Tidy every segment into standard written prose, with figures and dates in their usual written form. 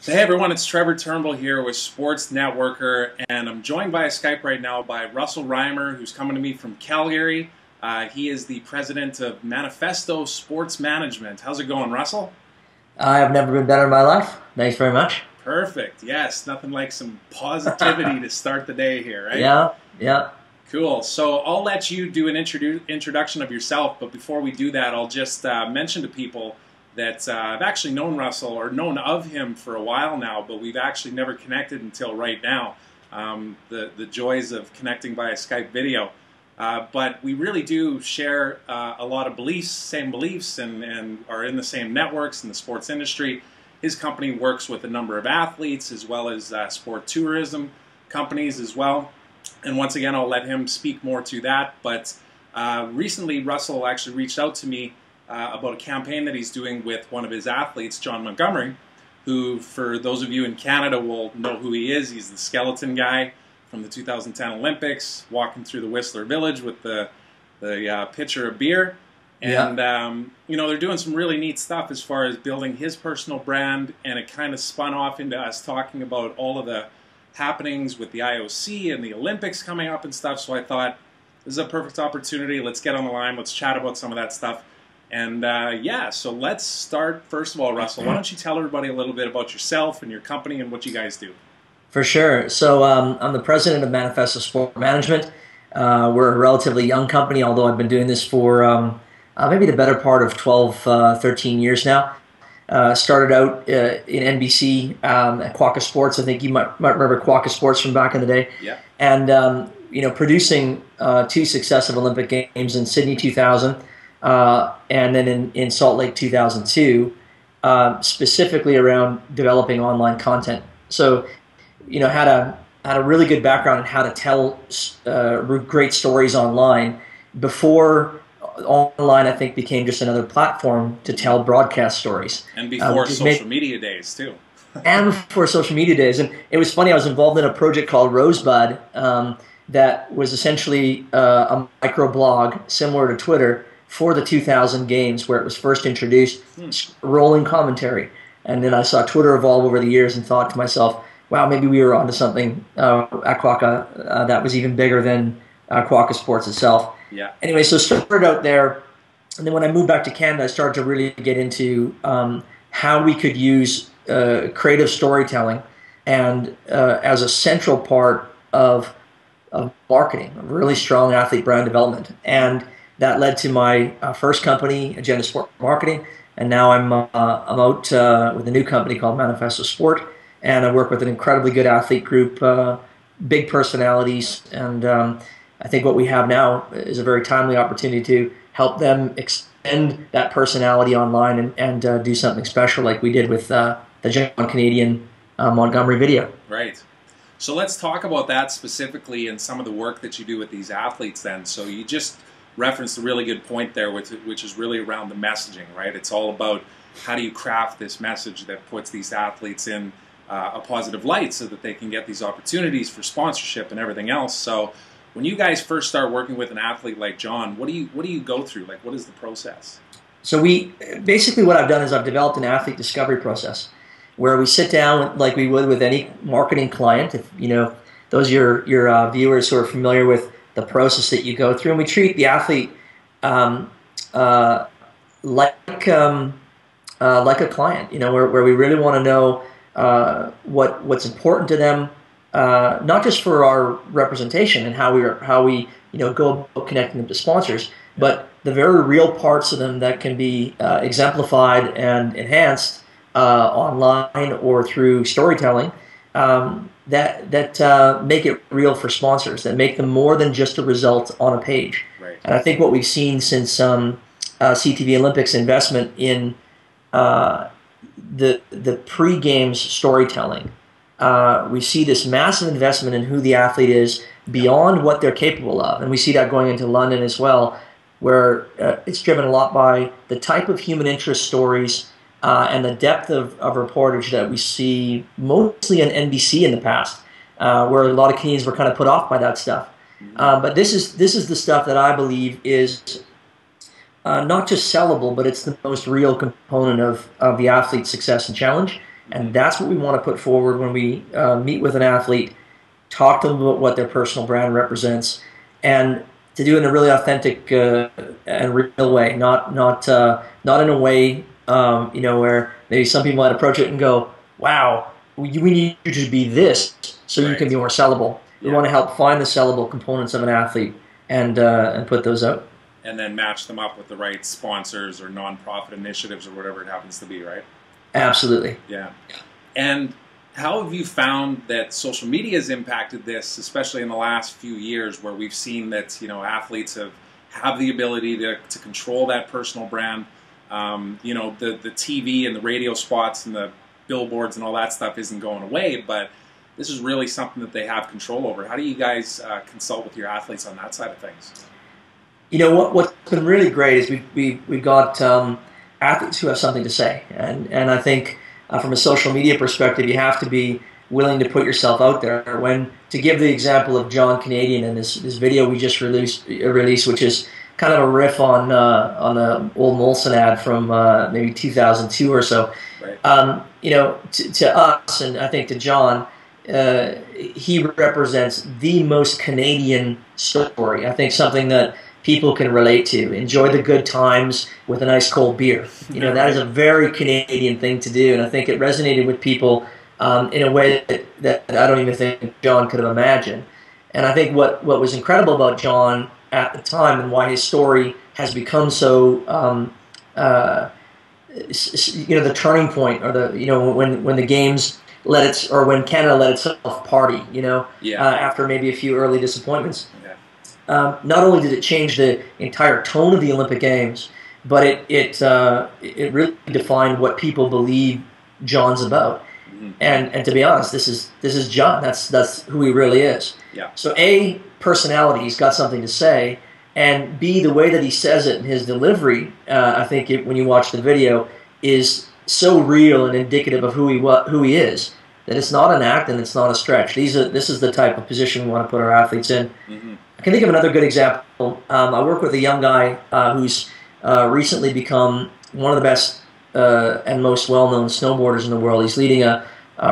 Hey everyone, it's Trevor Turnbull here with Sports Networker, and I'm joined via Skype right now by Russell Reimer, who's coming to me from Calgary. He is the president of Manifesto Sports Management. How's it going, Russell? I have never been better in my life. Thanks very much. Perfect. Yes, nothing like some positivity to start the day here, right? Yeah, yeah. Cool. So I'll let you do an introduction of yourself, but before we do that, I'll just mention to people that I've actually known Russell, or known of him for a while now, but we've actually never connected until right now. The joys of connecting via Skype video. But we really do share a lot of beliefs, same beliefs, and are in the same networks in the sports industry. His company works with a number of athletes as well as sport tourism companies as well. And once again, I'll let him speak more to that. But recently, Russell actually reached out to me about a campaign that he's doing with one of his athletes, John Montgomery, who, for those of you in Canada, will know who he is. He's the skeleton guy from the 2010 Olympics, walking through the Whistler Village with the pitcher of beer. And, Yeah. you know, they're doing some really neat stuff as far as building his personal brand, and it kind of spun off into us talking about all of the happenings with the IOC and the Olympics coming up and stuff. So I thought, this is a perfect opportunity. Let's get on the line. Let's chat about some of that stuff. And yeah, so let's start. First of all, Russell, why don't you tell everybody a little bit about yourself and your company and what you guys do? For sure. So I'm the president of Manifesto Sport Management. We're a relatively young company, although I've been doing this for maybe the better part of 12, 13 years now. Started out in NBC at Quokka Sports. I think you might remember Quokka Sports from back in the day. Yeah. And you know, producing two successive Olympic Games in Sydney 2000. And then in Salt Lake 2002, specifically around developing online content. So, you know, had a really good background in how to tell great stories online. Before online, I think, became just another platform to tell broadcast stories. And before social media days, too. And before social media days. And it was funny, I was involved in a project called Rosebud that was essentially a microblog similar to Twitter, for the 2000 games, where it was first introduced, rolling commentary. And then I saw Twitter evolve over the years and thought to myself, wow, maybe we were onto something at Quokka that was even bigger than Quokka Sports itself. Yeah. Anyway, so started out there, and then when I moved back to Canada, I started to really get into how we could use creative storytelling and as a central part of marketing, really strong athlete brand development. And that led to my first company, Agenda Sport Marketing, and now I'm out with a new company called Manifesto Sport, and I work with an incredibly good athlete group, big personalities, and I think what we have now is a very timely opportunity to help them extend that personality online and do something special like we did with the John Canadian Montgomery video. Right. So let's talk about that specifically and some of the work that you do with these athletes then. So you just referenced a really good point there, which is really around the messaging, right? It's all about how do you craft this message that puts these athletes in a positive light so that they can get these opportunities for sponsorship and everything else. So when you guys first start working with an athlete like John, what do you go through? Like, what is the process? So basically what I've done is I've developed an athlete discovery process where we sit down like we would with any marketing client. If you know, those are your viewers who are familiar with the process that you go through, and we treat the athlete like a client, you know, where we really want to know what's important to them, not just for our representation and how we you know go about connecting them to sponsors, but the very real parts of them that can be exemplified and enhanced online or through storytelling. That make it real for sponsors, that make them more than just a result on a page. Right. And I think what we've seen since CTV Olympics investment in the pre-games storytelling, we see this massive investment in who the athlete is beyond what they're capable of. And we see that going into London as well, where it's driven a lot by the type of human interest stories and the depth of reportage that we see mostly on NBC in the past, where a lot of Canadians were kind of put off by that stuff. But this is the stuff that I believe is not just sellable, but it's the most real component of the athlete's success and challenge. And that's what we want to put forward when we meet with an athlete, talk to them about what their personal brand represents, and to do it in a really authentic and real way, not in a way where maybe some people might approach it and go, "Wow, we need you to be this so you can be more sellable." We want to help find the sellable components of an athlete and put those out. And then match them up with the right sponsors or nonprofit initiatives or whatever it happens to be, right? Absolutely. Yeah. And how have you found that social media has impacted this, especially in the last few years, where we've seen that athletes have the ability to control that personal brand? The TV and the radio spots and the billboards and all that stuff isn't going away, but this is really something that they have control over. How do you guys consult with your athletes on that side of things? What's been really great is we've got athletes who have something to say, and I think from a social media perspective, you have to be willing to put yourself out there. To give the example of John Canadian and this video we just released, which is kind of a riff on the old Molson ad from maybe 2002 or so. Right. To us, and I think to John, he represents the most Canadian story. I think something that people can relate to. Enjoy the good times with a nice cold beer. That is a very Canadian thing to do, and I think it resonated with people in a way that I don't even think John could have imagined. And I think what was incredible about John at the time and why his story has become so the turning point, or when the games when Canada let itself party, after maybe a few early disappointments. Yeah. Not only did it change the entire tone of the Olympic Games, but it really defined what people believe John's about. Mm-hmm. And to be honest, this is John. That's who he really is. Yeah. So A, personality, he's got something to say, and B, the way that he says it in his delivery, I think when you watch the video, is so real and indicative of who he is, that it's not an act and it's not a stretch. This is the type of position we want to put our athletes in. Mm-hmm. I can think of another good example. I work with a young guy who's recently become one of the best and most well-known snowboarders in the world. He's leading a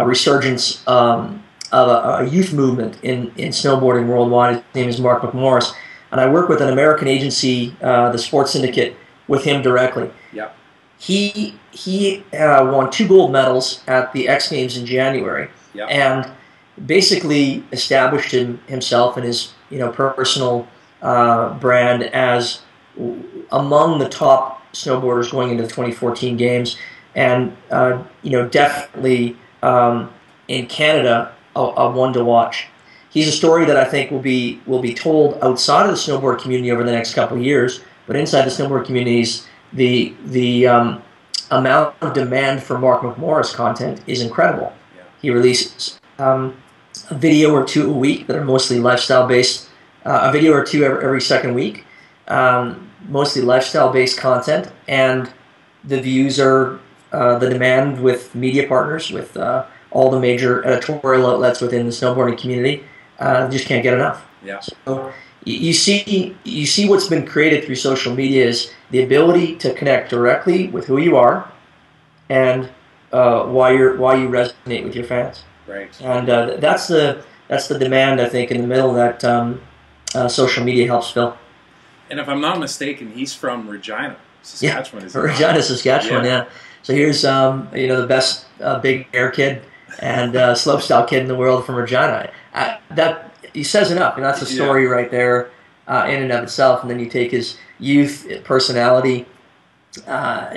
resurgence of a youth movement in snowboarding worldwide. His name is Mark McMorris, and I work with an American agency, the Sports Syndicate, with him directly. Yeah. He won 2 gold medals at the X Games in January, yeah, and basically established himself and his personal brand as among the top snowboarders going into the 2014 Games, and definitely in Canada a one to watch. He's a story that I think will be told outside of the snowboard community over the next couple of years, but inside the snowboard communities, the amount of demand for Mark McMorris content is incredible. Yeah. He releases a video or 2 a week that are mostly lifestyle-based, a video or 2 every second week, mostly lifestyle-based content, and the views are the demand with media partners, with all the major editorial outlets within the snowboarding community. Just can't get enough. Yeah. So you see what's been created through social media is the ability to connect directly with who you are and why you resonate with your fans. Right. And that's the demand, I think, in the middle that social media helps fill. And if I'm not mistaken, he's from Regina, Saskatchewan. Yeah, Regina, Saskatchewan. Yeah. So here's the best big air kid and slopestyle kid in the world from Regina. That he says enough. That's a story right there in and of itself. And then you take his youth, personality,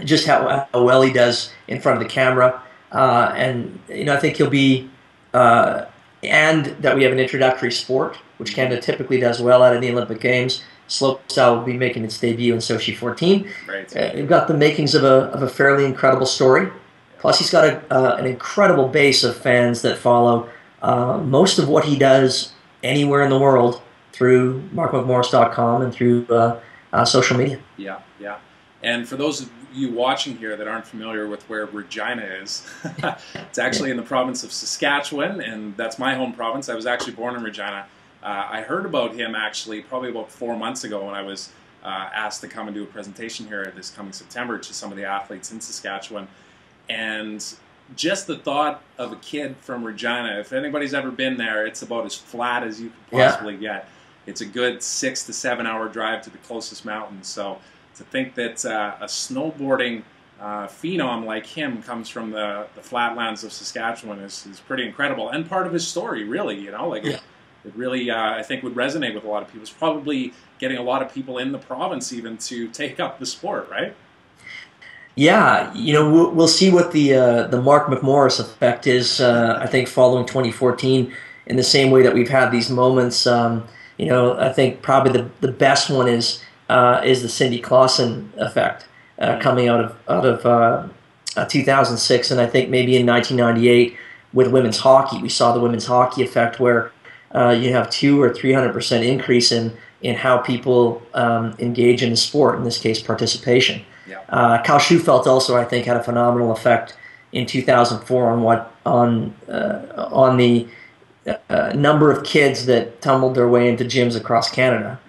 just how well he does in front of the camera, and I think he'll be. And that we have an introductory sport, which Canada typically does well at in the Olympic Games. Slopestyle will be making its debut in Sochi 14. Right. We've got the makings of a fairly incredible story. Plus, he's got an incredible base of fans that follow most of what he does anywhere in the world through markmcmorris.com and through social media. Yeah, yeah. And for those of you watching here that aren't familiar with where Regina is, it's actually in the province of Saskatchewan, and that's my home province. I was actually born in Regina. I heard about him actually probably about 4 months ago when I was asked to come and do a presentation here this coming September to some of the athletes in Saskatchewan. And just the thought of a kid from Regina, if anybody's ever been there, it's about as flat as you could possibly get. It's a good 6 to 7 hour drive to the closest mountain. So to think that a snowboarding phenom like him comes from the flatlands of Saskatchewan is pretty incredible, and part of his story, really, you know, like it really, I think, would resonate with a lot of people. It's probably getting a lot of people in the province even to take up the sport, right? Yeah, you know, we'll see what the Mark McMorris effect is. I think following 2014, in the same way that we've had these moments. You know, I think probably the best one is the Cindy Clausen effect coming out of 2006, and I think maybe in 1998 with women's hockey, we saw the women's hockey effect where you have 200 or 300% increase in how people engage in the sport. In this case, participation. Yeah. Kyle Schufelt also, I think, had a phenomenal effect in 2004 on the number of kids that tumbled their way into gyms across Canada.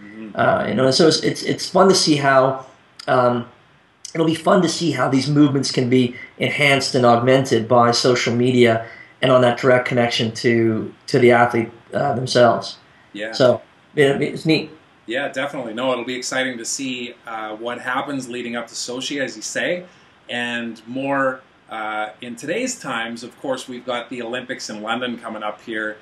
You know, so it's fun to see how it'll be fun to see how these movements can be enhanced and augmented by social media and on that direct connection to the athlete themselves. Yeah. So it's neat. Yeah, definitely. No, it'll be exciting to see what happens leading up to Sochi, as you say, and more in today's times. Of course, we've got the Olympics in London coming up here,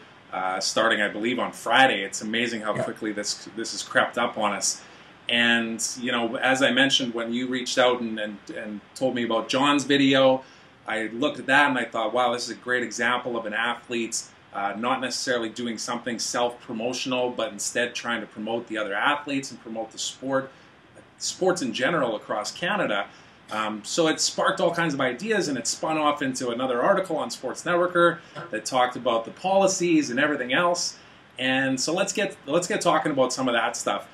starting, I believe, on Friday. It's amazing how quickly this has crept up on us. And you know, as I mentioned, when you reached out and told me about John's video, I looked at that and I thought, wow, this is a great example of an athlete's not necessarily doing something self-promotional, but instead trying to promote the other athletes and promote the sports in general across Canada. So it sparked all kinds of ideas, and it spun off into another article on Sports Networker that talked about the policies and everything else. And so let's get talking about some of that stuff.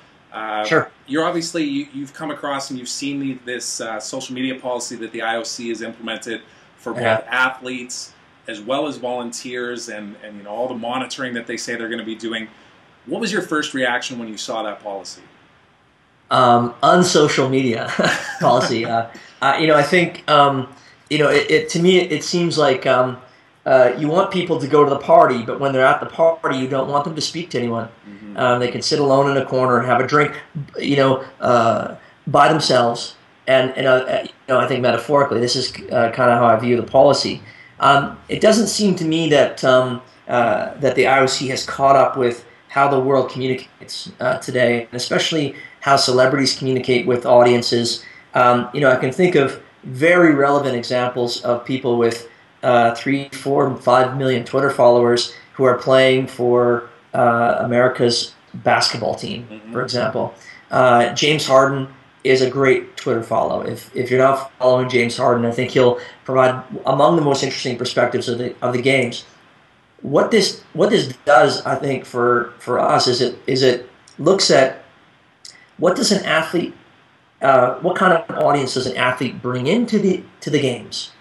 Sure. You're obviously you've come across and you've seen this social media policy that the IOC has implemented for both athletes as well as volunteers, and you know, all the monitoring that they say they're going to be doing. What was your first reaction when you saw that policy? Unsocial media policy. You know, I think you know, to me it seems like you want people to go to the party, but when they're at the party, you don't want them to speak to anyone. They can sit alone in a corner and have a drink, you know, by themselves. And you know, I think metaphorically, this is kind of how I view the policy. It doesn't seem to me that that the IOC has caught up with how the world communicates today, and especially how celebrities communicate with audiences. You know, I can think of very relevant examples of people with 3, 4, 5 million Twitter followers who are playing for America's basketball team, for example. James Harden is a great Twitter follow. If you're not following James Harden, I think he'll provide among the most interesting perspectives of the games. What this does, I think, for us is it looks at what does an athlete, what kind of audience does an athlete bring into the games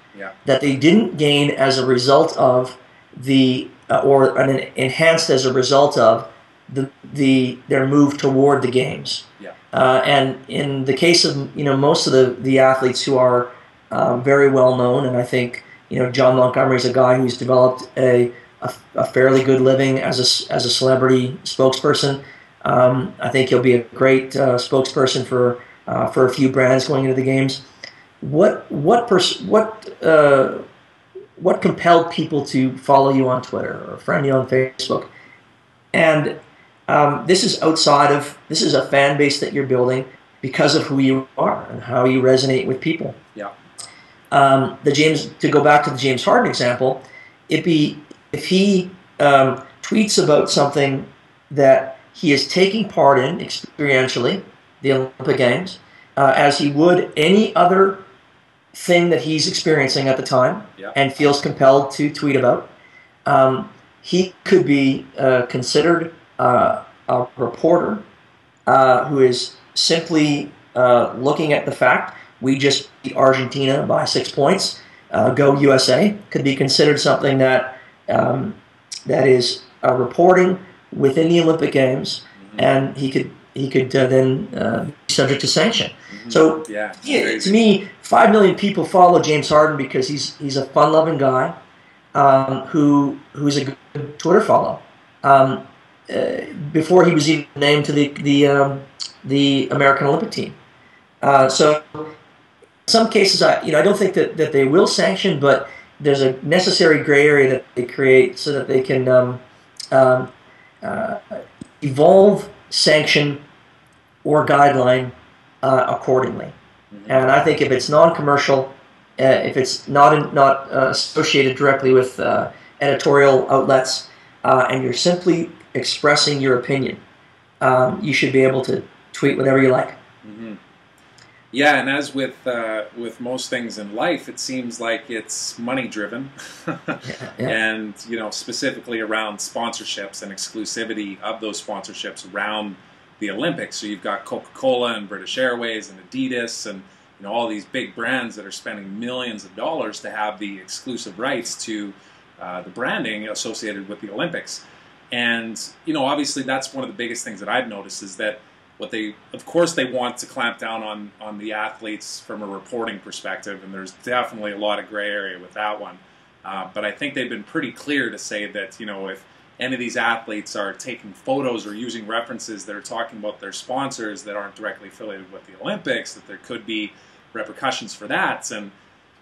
that they didn't gain as a result of or enhanced as a result of their move toward the games. And in the case of, you know, most of the athletes who are very well known, and I think, you know, John Montgomery is a guy who's developed a fairly good living as a celebrity spokesperson. I think he'll be a great spokesperson for a few brands going into the games. What compelled people to follow you on Twitter or friend you on Facebook? And this is a fan base that you're building because of who you are and how you resonate with people. To go back to the James Harden example, if he tweets about something that he is taking part in experientially, the Olympic Games, as he would any other thing that he's experiencing at the time, and feels compelled to tweet about, he could be considered a reporter who is simply looking at the fact we just beat Argentina by 6 points. Go USA could be considered something that is reporting within the Olympic Games, and he could then be subject to sanction. Mm-hmm. So Yeah, to me, 5 million people follow James Harden because he's a fun-loving guy who's a good Twitter follow. Before he was even named to the American Olympic team. So in some cases, I don't think that they will sanction, but there's a necessary gray area that they create so that they can um, uh, evolve sanction or guideline accordingly. Mm-hmm. And I think if it's non-commercial, if it's not associated directly with editorial outlets, and you're simply expressing your opinion, you should be able to tweet whatever you like. Mm-hmm. Yeah, and as with most things in life, it seems like it's money driven, and specifically around sponsorships and exclusivity of those sponsorships around the Olympics. So you've got Coca-Cola and British Airways and Adidas and all these big brands that are spending millions of dollars to have the exclusive rights to the branding associated with the Olympics. And obviously that's one of the biggest things that I've noticed is that of course they want to clamp down on the athletes from a reporting perspective, and there's definitely a lot of gray area with that one. But I think they've been pretty clear to say that if any of these athletes are taking photos or using references that are talking about their sponsors that aren't directly affiliated with the Olympics, that there could be repercussions for that. And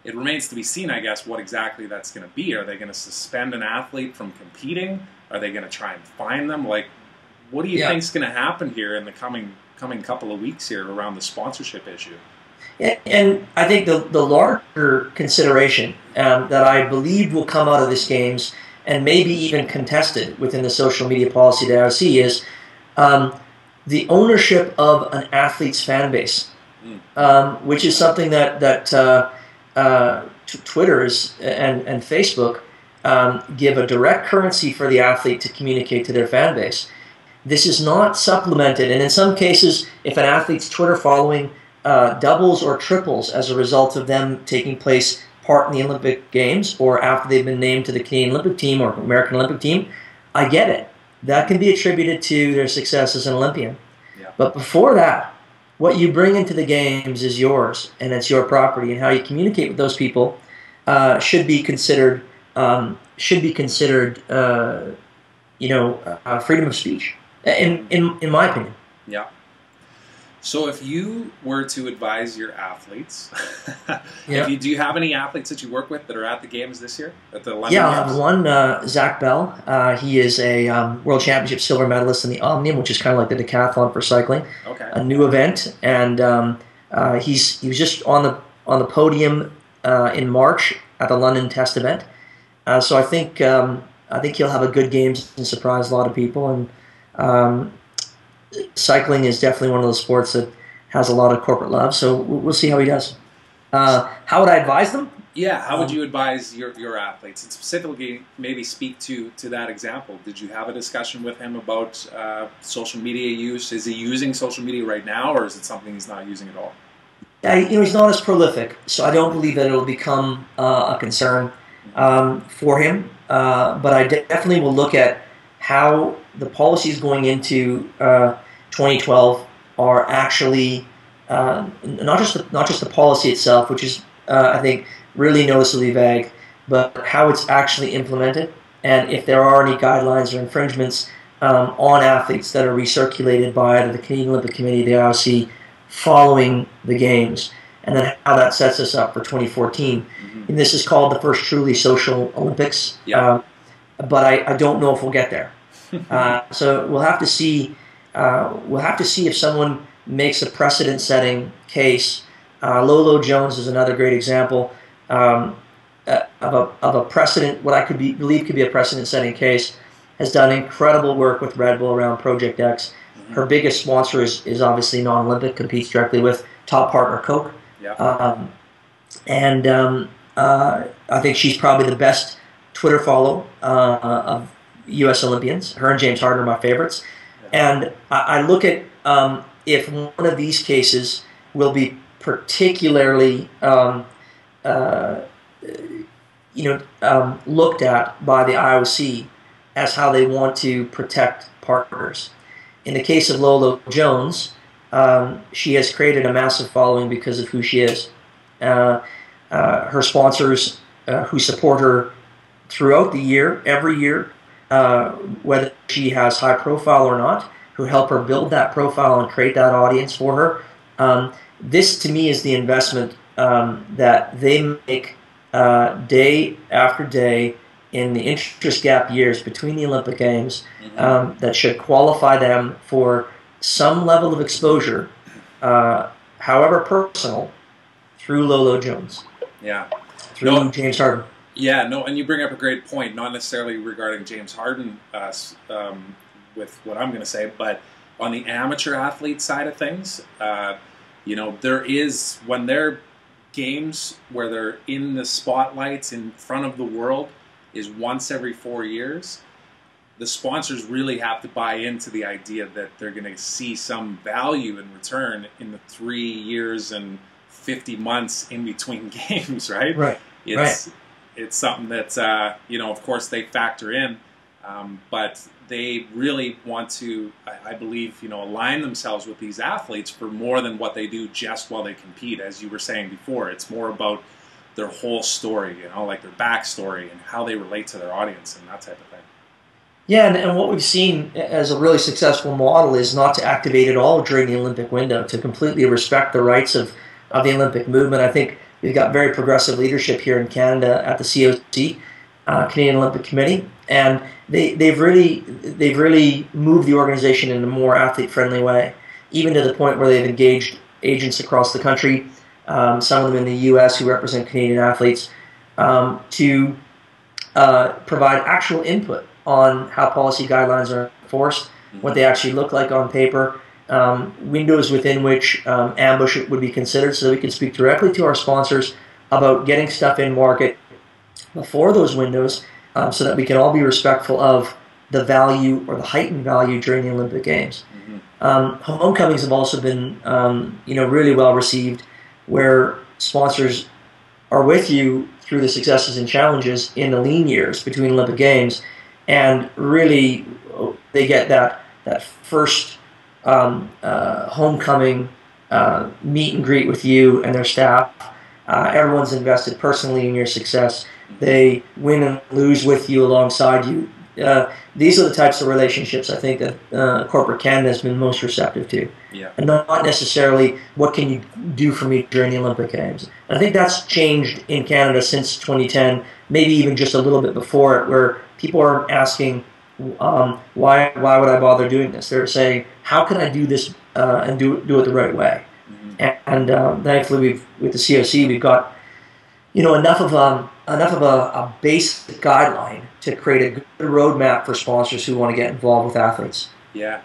it remains to be seen, I guess, what exactly that's going to be. Are they going to suspend an athlete from competing? Are they going to try and fine them? Like, what do you think is going to happen here in the coming couple of weeks here around the sponsorship issue? And I think the larger consideration that I believe will come out of this games, and maybe even contested within the social media policy that I see, is the ownership of an athlete's fan base, which is something that Twitter and Facebook give a direct currency for the athlete to communicate to their fan base. This is not supplemented, and in some cases, if an athlete's Twitter following doubles or triples as a result of them taking part in the Olympic Games or after they've been named to the Canadian Olympic team or American Olympic team, I get it. That can be attributed to their success as an Olympian. Yeah. But before that, what you bring into the games is yours, and it's your property, and how you communicate with those people should be considered freedom of speech, in my opinion. Yeah. So if you were to advise your athletes, do you have any athletes that you work with that are at the games this year, at the London Games? I have one, Zach Bell. He is a World Championship silver medalist in the Omnium, which is kind of like the decathlon for cycling. Okay. A new event, and he was just on the podium in March at the London Test event. So I think he'll have a good games and surprise a lot of people. And cycling is definitely one of those sports that has a lot of corporate love, so we'll see how he does. How would I advise them? Yeah, how would you advise your athletes? And specifically, maybe speak to that example. Did you have a discussion with him about social media use? Is he using social media right now, or is it something he's not using at all? Yeah, he's not as prolific, so I don't believe that it'll become a concern for him. But I definitely will look at how the policies going into 2012 are actually not just the policy itself, which is I think really noticeably vague, but how it's actually implemented, and if there are any guidelines or infringements on athletes that are recirculated by either the Canadian Olympic Committee, the IOC, following the games, and then how that sets us up for 2014. Mm-hmm. And this is called the first truly social Olympics. Yeah. But I don't know if we'll get there. So we'll have to see. We'll have to see if someone makes a precedent-setting case. Lolo Jones is another great example of a precedent. What I believe could be a precedent-setting case. Has done incredible work with Red Bull around Project X. Mm-hmm. Her biggest sponsor is obviously non-Olympic. Competes directly with top partner Coke. Yeah. I think she's probably the best Twitter follow of U.S. Olympians. Her and James Harden are my favorites. And I look at if one of these cases will be particularly looked at by the IOC as how they want to protect partners. in the case of Lolo Jones, she has created a massive following because of who she is. Her sponsors who support her throughout the year, every year, whether she has high profile or not, who help her build that profile and create that audience for her. This, to me, is the investment that they make day after day in the interest gap years between the Olympic Games, that should qualify them for some level of exposure, however personal, through Lolo Jones. Yeah. Through James Harden. Yeah, no, and you bring up a great point, not necessarily regarding James Harden with what I'm going to say, but on the amateur athlete side of things, you know, there is, when they're games where they're in the spotlights in front of the world is once every 4 years, the sponsors really have to buy into the idea that they're going to see some value in return in the 3 years and 50 months in between games, right? Right. It's something that, you know, of course they factor in, but they really want to, I believe, you know, align themselves with these athletes for more than what they do just while they compete. As you were saying before, it's more about their whole story, you know, like their backstory and how they relate to their audience and that type of thing. Yeah, and what we've seen as a really successful model is not to activate at all during the Olympic window, to completely respect the rights of the Olympic movement. I think we've got very progressive leadership here in Canada at the COC, Canadian Olympic Committee, and they've really moved the organization in a more athlete-friendly way, even to the point where they've engaged agents across the country, some of them in the U.S. who represent Canadian athletes, to provide actual input on how policy guidelines are enforced, what they actually look like on paper, windows within which ambush would be considered, so that we can speak directly to our sponsors about getting stuff in market before those windows, so that we can all be respectful of the value or the heightened value during the Olympic Games. Homecomings have also been you know, really well received, where sponsors are with you through the successes and challenges in the lean years between Olympic Games, and really they get that first homecoming meet and greet with you and their staff. Everyone's invested personally in your success. They win and lose with you, alongside you. These are the types of relationships I think that corporate Canada has been most receptive to. Yeah. And not necessarily what can you do for me during the Olympic Games. And I think that's changed in Canada since 2010, maybe even just a little bit before it, where people are asking, why would I bother doing this? They're saying, how can I do this and do it the right way? And thankfully, with the COC, we've got, you know, enough of a basic guideline to create a good roadmap for sponsors who want to get involved with athletes. Yeah.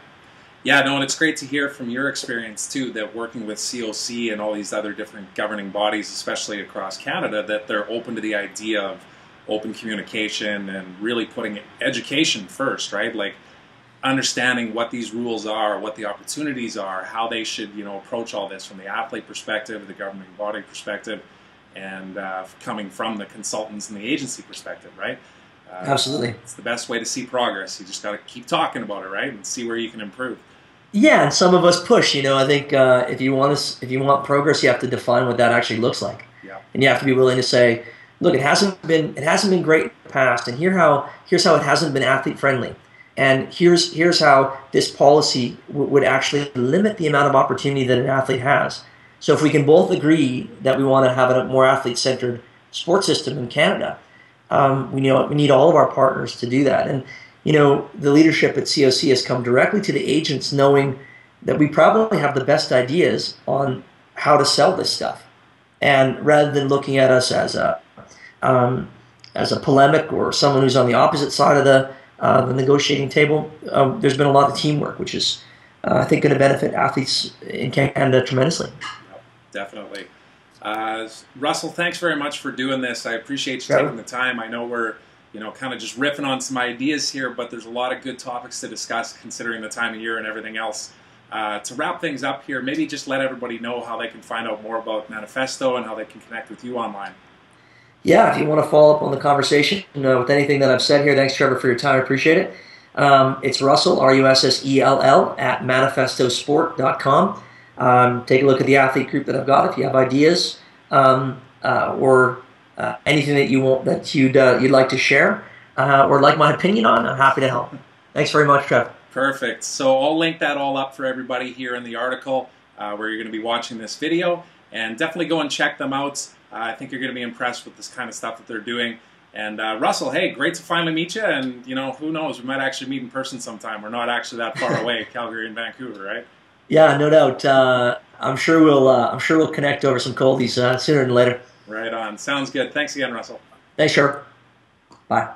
Yeah, no, and it's great to hear from your experience, too, that working with COC and all these other different governing bodies, especially across Canada, that they're open to the idea of open communication and really putting education first, right? Like understanding what these rules are, what the opportunities are, how they should, you know, approach all this from the athlete perspective, the governing body perspective, and coming from the consultants and the agency perspective, right? Absolutely. It's the best way to see progress. You just got to keep talking about it, right? And see where you can improve. Yeah, and some of us push. You know, I think if you want progress, you have to define what that actually looks like. Yeah. And you have to be willing to say, look, it hasn't been great in the past, and here's how it hasn't been athlete friendly, and here's how this policy would actually limit the amount of opportunity that an athlete has. So if we can both agree that we want to have a more athlete-centered sports system in Canada, we need all of our partners to do that. And you know, the leadership at COC has come directly to the agents, knowing that we probably have the best ideas on how to sell this stuff, and rather than looking at us as a polemic or someone who's on the opposite side of the negotiating table, there's been a lot of teamwork, which is, I think, going to benefit athletes in Canada tremendously. Definitely. Russell, thanks very much for doing this. I appreciate you taking the time. I know we're, you know, kind of just riffing on some ideas here, but there's a lot of good topics to discuss considering the time of year and everything else. To wrap things up here, maybe just let everybody know how they can find out more about Manifesto and how they can connect with you online. Yeah, if you want to follow up on the conversation with anything that I've said here, thanks, Trevor, for your time. I appreciate it. It's Russell, Russell, at manifestosport.com. Take a look at the athlete group that I've got. If you have ideas or anything that you want that you'd like to share or like my opinion on, I'm happy to help. Thanks very much, Trev. Perfect. So I'll link that all up for everybody here in the article where you're going to be watching this video. And definitely go and check them out. I think you're going to be impressed with this kind of stuff that they're doing. And Russell, hey, great to finally meet you. And, you know, who knows, we might actually meet in person sometime. We're not actually that far away, Calgary and Vancouver, right? Yeah, no doubt. I'm sure we'll connect over some coldies sooner than later. Right on. Sounds good. Thanks again, Russell. Thanks, sure. Bye.